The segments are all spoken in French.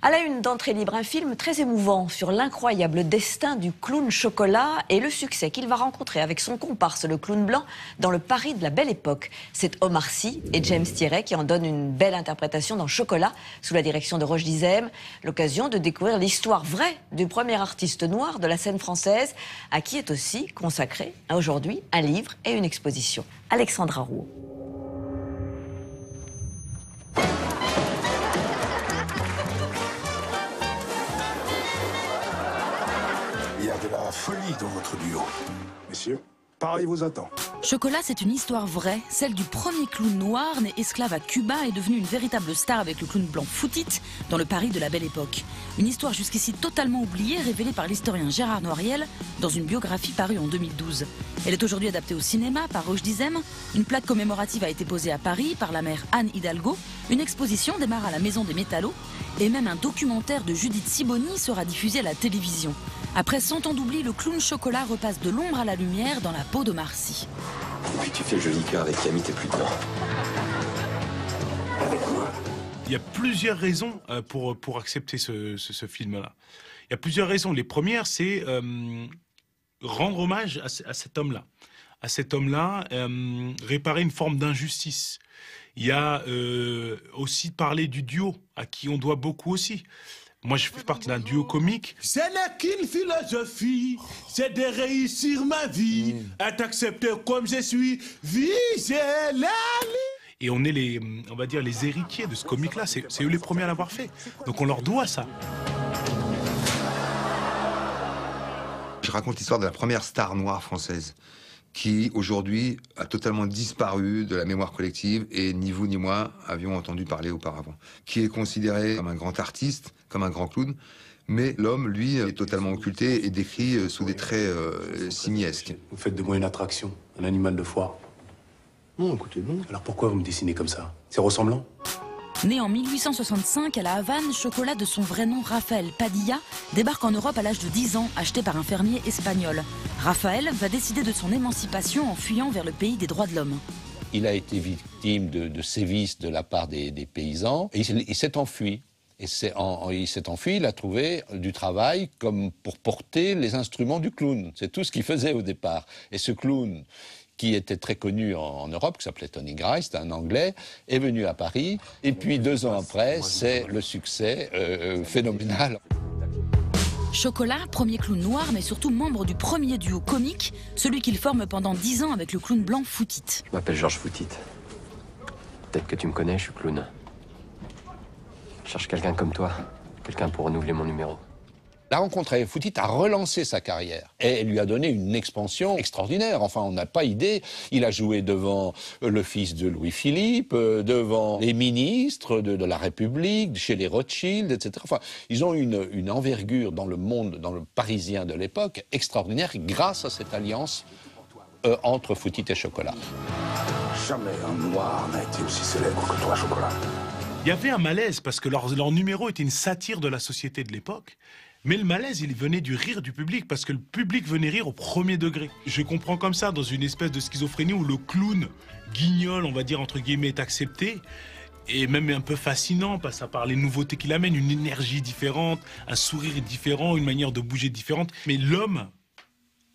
À la une d'Entrée libre, un film très émouvant sur l'incroyable destin du clown Chocolat et le succès qu'il va rencontrer avec son comparse, le clown blanc, dans le Paris de la Belle Époque. C'est Omar Sy et James Thierret qui en donnent une belle interprétation dans Chocolat, sous la direction de Roch Dizem. L'occasion de découvrir l'histoire vraie du premier artiste noir de la scène française, à qui est aussi consacré aujourd'hui un livre et une exposition. Alexandra Rouault. Il y a de la folie dans votre duo. Messieurs, Paris vous attend. Chocolat, c'est une histoire vraie, celle du premier clown noir né esclave à Cuba et devenu une véritable star avec le clown blanc Foutit dans le Paris de la Belle Époque. Une histoire jusqu'ici totalement oubliée, révélée par l'historien Gérard Noiriel dans une biographie parue en 2012. Elle est aujourd'hui adaptée au cinéma par Roch Dizem. Une plaque commémorative a été posée à Paris par la mère Anne Hidalgo. Une exposition démarre à la Maison des Métallos. Et même un documentaire de Judith Sibony sera diffusé à la télévision. Après 100 ans d'oubli, le clown Chocolat repasse de l'ombre à la lumière dans la peau d'Omar Sy. Depuis que tu fais le joli cœur avec Camille, t'es plus dedans. Avec moi. Il y a plusieurs raisons pour accepter ce film-là. Il y a plusieurs raisons. Les premières, c'est rendre hommage à cet homme-là. À cet homme-là, réparer une forme d'injustice. Il y a aussi parler du duo, à qui on doit beaucoup aussi. Moi, je fais partie d'un duo comique. Ce n'est qu'une philosophie, c'est de réussir ma vie, être accepté comme je suis, viser la Et on est on va dire, les héritiers de ce comique-là. C'est eux les premiers à l'avoir fait. Donc on leur doit ça. Je raconte l'histoire de la première star noire française, qui aujourd'hui a totalement disparu de la mémoire collective et ni vous ni moi avions entendu parler auparavant. Qui est considéré comme un grand artiste, comme un grand clown, mais l'homme, lui, est totalement occulté et décrit sous des traits simiesques. Vous faites de moi une attraction, un animal de foire. Non, écoutez, non. Alors pourquoi vous me dessinez comme ça? C'est ressemblant? Né en 1865 à La Havane, Chocolat, de son vrai nom Rafael Padilla, débarque en Europe à l'âge de 10 ans, acheté par un fermier espagnol. Raphaël va décider de son émancipation en fuyant vers le pays des droits de l'homme. Il a été victime de sévices de la part des paysans et il s'est enfui. Il s'est enfui, il a trouvé du travail comme pour porter les instruments du clown. C'est tout ce qu'il faisait au départ. Et ce clown, qui était très connu en Europe, qui s'appelait Tony Grice, c'était un Anglais, est venu à Paris. Et puis 2 ans après, c'est le succès phénoménal. Chocolat, premier clown noir, mais surtout membre du premier duo comique, celui qu'il forme pendant 10 ans avec le clown blanc Foutit. Je m'appelle Georges Foutit. Peut-être que tu me connais, je suis clown. Je cherche quelqu'un comme toi, quelqu'un pour renouveler mon numéro. La rencontre avec Foutit a relancé sa carrière et lui a donné une expansion extraordinaire. Enfin, on n'a pas idée. Il a joué devant le fils de Louis-Philippe, devant les ministres de la République, chez les Rothschild, etc. Enfin, ils ont une envergure dans le monde, dans le parisien de l'époque, extraordinaire grâce à cette alliance entre Foutit et Chocolat. Jamais un noir n'a été aussi célèbre que toi, Chocolat. Il y avait un malaise parce que leur numéro était une satire de la société de l'époque. Mais le malaise, il venait du rire du public, parce que le public venait rire au premier degré. Je comprends comme ça, dans une espèce de schizophrénie où le clown guignol, on va dire entre guillemets, est accepté, et même un peu fascinant, parce que par les nouveautés qu'il amène, une énergie différente, un sourire différent, une manière de bouger différente. Mais l'homme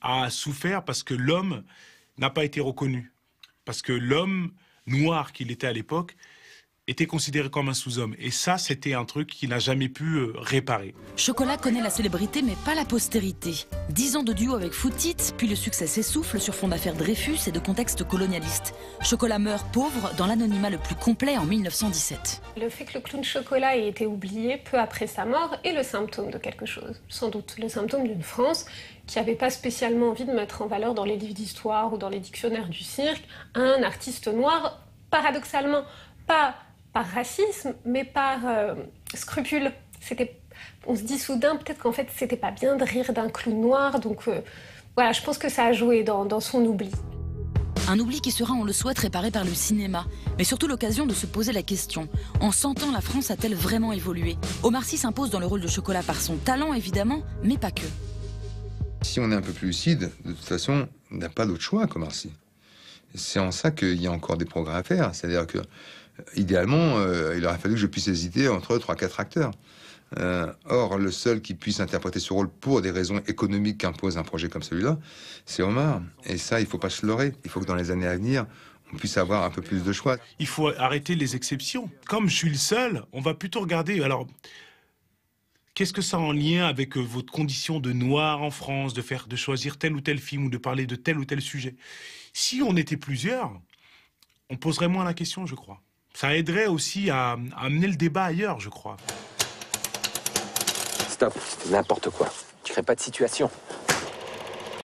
a souffert parce que l'homme n'a pas été reconnu. Parce que l'homme noir qu'il était à l'époque était considéré comme un sous-homme. Et ça, c'était un truc qu'il n'a jamais pu réparer. Chocolat connaît la célébrité, mais pas la postérité. 10 ans de duo avec Foutit, puis le succès s'essouffle sur fond d'affaires Dreyfus et de contexte colonialiste. Chocolat meurt pauvre dans l'anonymat le plus complet en 1917. Le fait que le clown Chocolat ait été oublié peu après sa mort est le symptôme de quelque chose. Sans doute le symptôme d'une France qui n'avait pas spécialement envie de mettre en valeur dans les livres d'histoire ou dans les dictionnaires du cirque un artiste noir, paradoxalement, pas par racisme, mais par scrupule. On se dit soudain, peut-être qu'en fait, c'était pas bien de rire d'un clown noir. Donc voilà, je pense que ça a joué dans son oubli. Un oubli qui sera, on le souhaite, réparé par le cinéma. Mais surtout l'occasion de se poser la question. En 100 ans, la France a-t-elle vraiment évolué? Omar Sy s'impose dans le rôle de Chocolat par son talent, évidemment, mais pas que. Si on est un peu plus lucide, de toute façon, on n'a pas d'autre choix qu'Omar Sy. C'est en ça qu'il y a encore des progrès à faire. C'est-à-dire que Idéalement, il aurait fallu que je puisse hésiter entre 3-4 acteurs. Or, le seul qui puisse interpréter ce rôle pour des raisons économiques qu'impose un projet comme celui-là, c'est Omar. Et ça, il ne faut pas se leurrer. Il faut que dans les années à venir, on puisse avoir un peu plus de choix. Il faut arrêter les exceptions. Comme je suis le seul, on va plutôt regarder... Alors, qu'est-ce que ça a en lien avec votre condition de noir en France, de choisir tel ou tel film ou de parler de tel ou tel sujet? Si on était plusieurs, on poserait moins la question, je crois. Ça aiderait aussi à amener le débat ailleurs, je crois. Stop, n'importe quoi. Tu crées pas de situation.